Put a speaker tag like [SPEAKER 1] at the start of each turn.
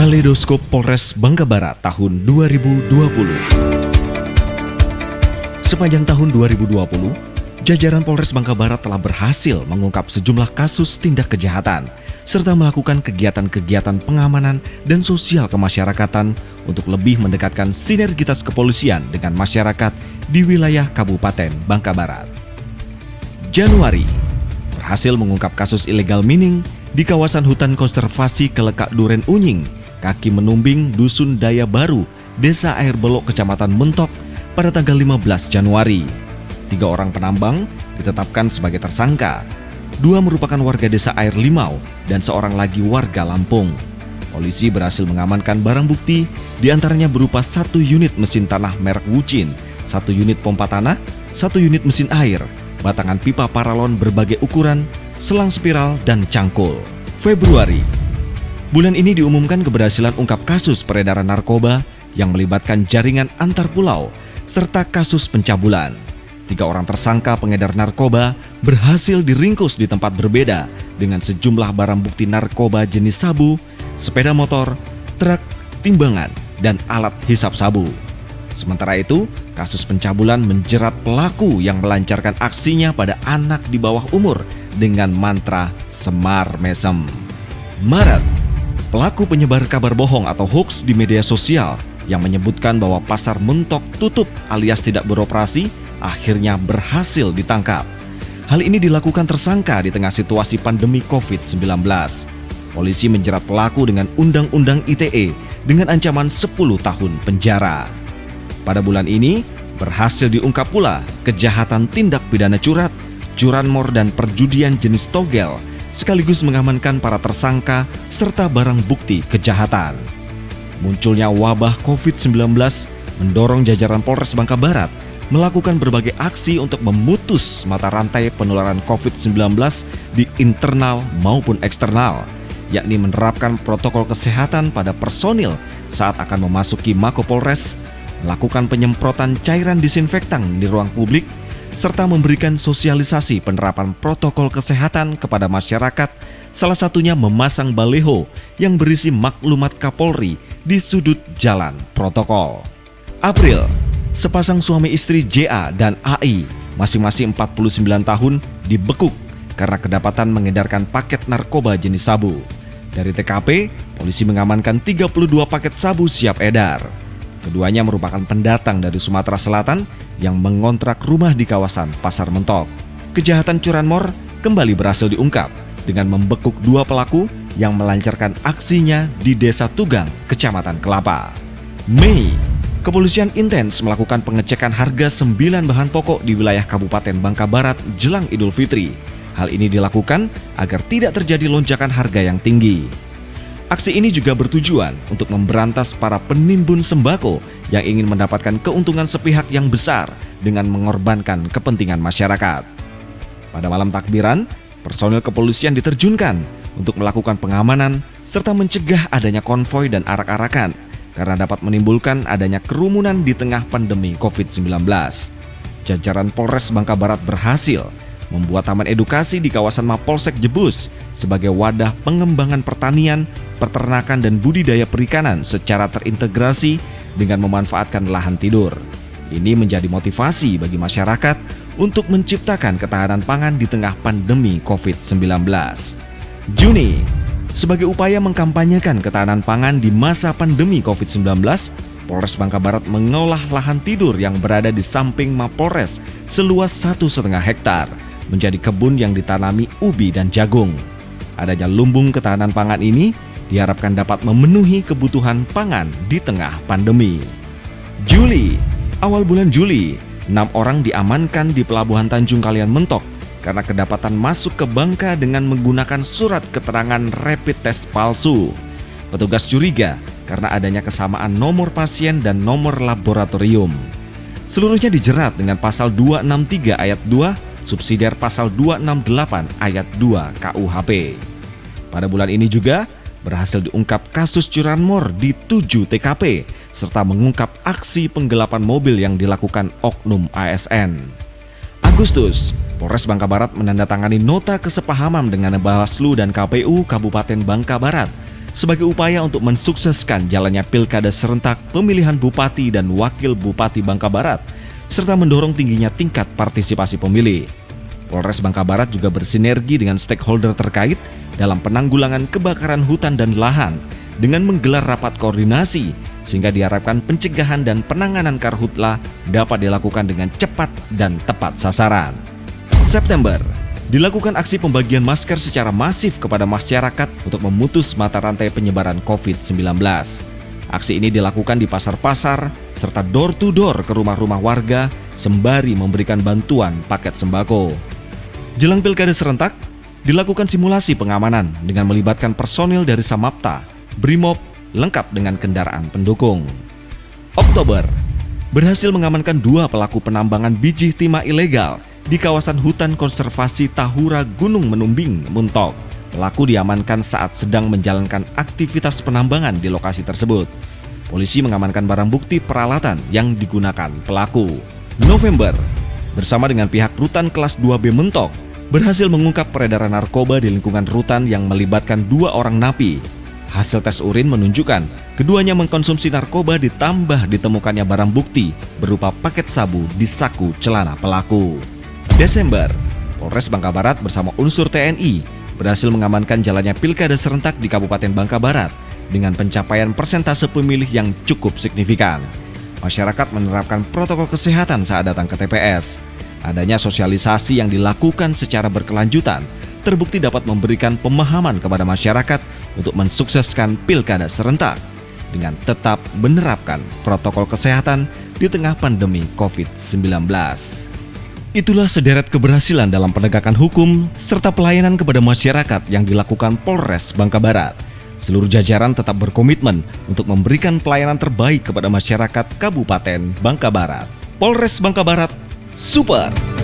[SPEAKER 1] Kaleidoskop Polres Bangka Barat tahun 2020. Sepanjang tahun 2020, jajaran Polres Bangka Barat telah berhasil mengungkap sejumlah kasus tindak kejahatan serta melakukan kegiatan-kegiatan pengamanan dan sosial kemasyarakatan untuk lebih mendekatkan sinergitas kepolisian dengan masyarakat di wilayah Kabupaten Bangka Barat. Januari berhasil mengungkap kasus illegal mining di kawasan hutan konservasi Kelekak Duren Unying, Kaki Menumbing, Dusun Daya Baru, Desa Air Belok, Kecamatan Mentok pada tanggal 15 Januari. 3 orang penambang ditetapkan sebagai tersangka. 2 merupakan warga Desa Air Limau dan seorang lagi warga Lampung. Polisi berhasil mengamankan barang bukti, diantaranya berupa 1 unit mesin tanah merek Wucin, 1 unit pompa tanah, 1 unit mesin air, batangan pipa paralon berbagai ukuran, selang spiral, dan cangkul. Februari. Bulan ini diumumkan keberhasilan ungkap kasus peredaran narkoba yang melibatkan jaringan antar pulau serta kasus pencabulan. 3 orang tersangka pengedar narkoba berhasil diringkus di tempat berbeda dengan sejumlah barang bukti narkoba jenis sabu, sepeda motor, truk, timbangan, dan alat hisap sabu. Sementara itu, kasus pencabulan menjerat pelaku yang melancarkan aksinya pada anak di bawah umur dengan mantra Semar Mesem. Maret, pelaku penyebar kabar bohong atau hoax di media sosial yang menyebutkan bahwa pasar Mentok tutup alias tidak beroperasi akhirnya berhasil ditangkap. Hal ini dilakukan tersangka di tengah situasi pandemi COVID-19. Polisi menjerat pelaku dengan Undang-Undang ITE dengan ancaman 10 tahun penjara. Pada bulan ini, berhasil diungkap pula kejahatan tindak pidana curanmor dan perjudian jenis togel, sekaligus mengamankan para tersangka serta barang bukti kejahatan. Munculnya wabah COVID-19 mendorong jajaran Polres Bangka Barat melakukan berbagai aksi untuk memutus mata rantai penularan COVID-19 di internal maupun eksternal, yakni menerapkan protokol kesehatan pada personil saat akan memasuki Mako Polres, melakukan penyemprotan cairan disinfektan di ruang publik, serta memberikan sosialisasi penerapan protokol kesehatan kepada masyarakat, salah satunya memasang baleho yang berisi maklumat Kapolri di sudut jalan protokol. April, sepasang suami istri JA dan AI, masing-masing 49 tahun, dibekuk karena kedapatan mengedarkan paket narkoba jenis sabu. Dari TKP, polisi mengamankan 32 paket sabu siap edar. Keduanya merupakan pendatang dari Sumatera Selatan yang mengontrak rumah di kawasan Pasar Mentok. Kejahatan curanmor kembali berhasil diungkap dengan membekuk 2 pelaku yang melancarkan aksinya di Desa Tugang, Kecamatan Kelapa. Mei, kepolisian intens melakukan pengecekan harga 9 bahan pokok di wilayah Kabupaten Bangka Barat jelang Idul Fitri. Hal ini dilakukan agar tidak terjadi lonjakan harga yang tinggi. Aksi ini juga bertujuan untuk memberantas para penimbun sembako yang ingin mendapatkan keuntungan sepihak yang besar dengan mengorbankan kepentingan masyarakat. Pada malam takbiran, personil kepolisian diterjunkan untuk melakukan pengamanan serta mencegah adanya konvoi dan arak-arakan karena dapat menimbulkan adanya kerumunan di tengah pandemi COVID-19. Jajaran Polres Bangka Barat berhasil membuat taman edukasi di kawasan Mapolsek Jebus sebagai wadah pengembangan pertanian, peternakan, dan budidaya perikanan secara terintegrasi dengan memanfaatkan lahan tidur. Ini menjadi motivasi bagi masyarakat untuk menciptakan ketahanan pangan di tengah pandemi COVID-19. Juni, sebagai upaya mengkampanyekan ketahanan pangan di masa pandemi COVID-19, Polres Bangka Barat mengolah lahan tidur yang berada di samping Mapolres seluas 1,5 hektar menjadi kebun yang ditanami ubi dan jagung. Adanya lumbung ketahanan pangan ini diharapkan dapat memenuhi kebutuhan pangan di tengah pandemi. Juli, awal bulan Juli, 6 orang diamankan di Pelabuhan Tanjung Kalian Mentok karena kedapatan masuk ke Bangka dengan menggunakan surat keterangan rapid test palsu. Petugas curiga karena adanya kesamaan nomor pasien dan nomor laboratorium. Seluruhnya dijerat dengan pasal 263 ayat 2, subsidiar pasal 268 ayat 2 KUHP. Pada bulan ini juga berhasil diungkap kasus curanmor di 7 TKP serta mengungkap aksi penggelapan mobil yang dilakukan oknum ASN. Agustus, Polres Bangka Barat menandatangani nota kesepahaman dengan Bawaslu dan KPU Kabupaten Bangka Barat sebagai upaya untuk mensukseskan jalannya pilkada serentak pemilihan Bupati dan Wakil Bupati Bangka Barat, serta mendorong tingginya tingkat partisipasi pemilih. Polres Bangka Barat juga bersinergi dengan stakeholder terkait dalam penanggulangan kebakaran hutan dan lahan dengan menggelar rapat koordinasi sehingga diharapkan pencegahan dan penanganan karhutla dapat dilakukan dengan cepat dan tepat sasaran. September, dilakukan aksi pembagian masker secara masif kepada masyarakat untuk memutus mata rantai penyebaran COVID-19. Aksi ini dilakukan di pasar-pasar serta door-to-door ke rumah-rumah warga sembari memberikan bantuan paket sembako. Jelang pilkada serentak, dilakukan simulasi pengamanan dengan melibatkan personil dari Samapta, Brimob, lengkap dengan kendaraan pendukung. Oktober, berhasil mengamankan 2 pelaku penambangan biji timah ilegal di kawasan hutan konservasi Tahura Gunung Menumbing, Muntok. Pelaku diamankan saat sedang menjalankan aktivitas penambangan di lokasi tersebut. Polisi mengamankan barang bukti peralatan yang digunakan pelaku. November, bersama dengan pihak Rutan Kelas 2B Mentok, berhasil mengungkap peredaran narkoba di lingkungan rutan yang melibatkan 2 orang napi. Hasil tes urin menunjukkan keduanya mengkonsumsi narkoba ditambah ditemukannya barang bukti berupa paket sabu di saku celana pelaku. Desember, Polres Bangka Barat bersama unsur TNI berhasil mengamankan jalannya pilkada serentak di Kabupaten Bangka Barat dengan pencapaian persentase pemilih yang cukup signifikan. Masyarakat menerapkan protokol kesehatan saat datang ke TPS. Adanya sosialisasi yang dilakukan secara berkelanjutan terbukti dapat memberikan pemahaman kepada masyarakat untuk mensukseskan pilkada serentak dengan tetap menerapkan protokol kesehatan di tengah pandemi COVID-19. Itulah sederet keberhasilan dalam penegakan hukum serta pelayanan kepada masyarakat yang dilakukan Polres Bangka Barat. Seluruh jajaran tetap berkomitmen untuk memberikan pelayanan terbaik kepada masyarakat Kabupaten Bangka Barat. Polres Bangka Barat, super!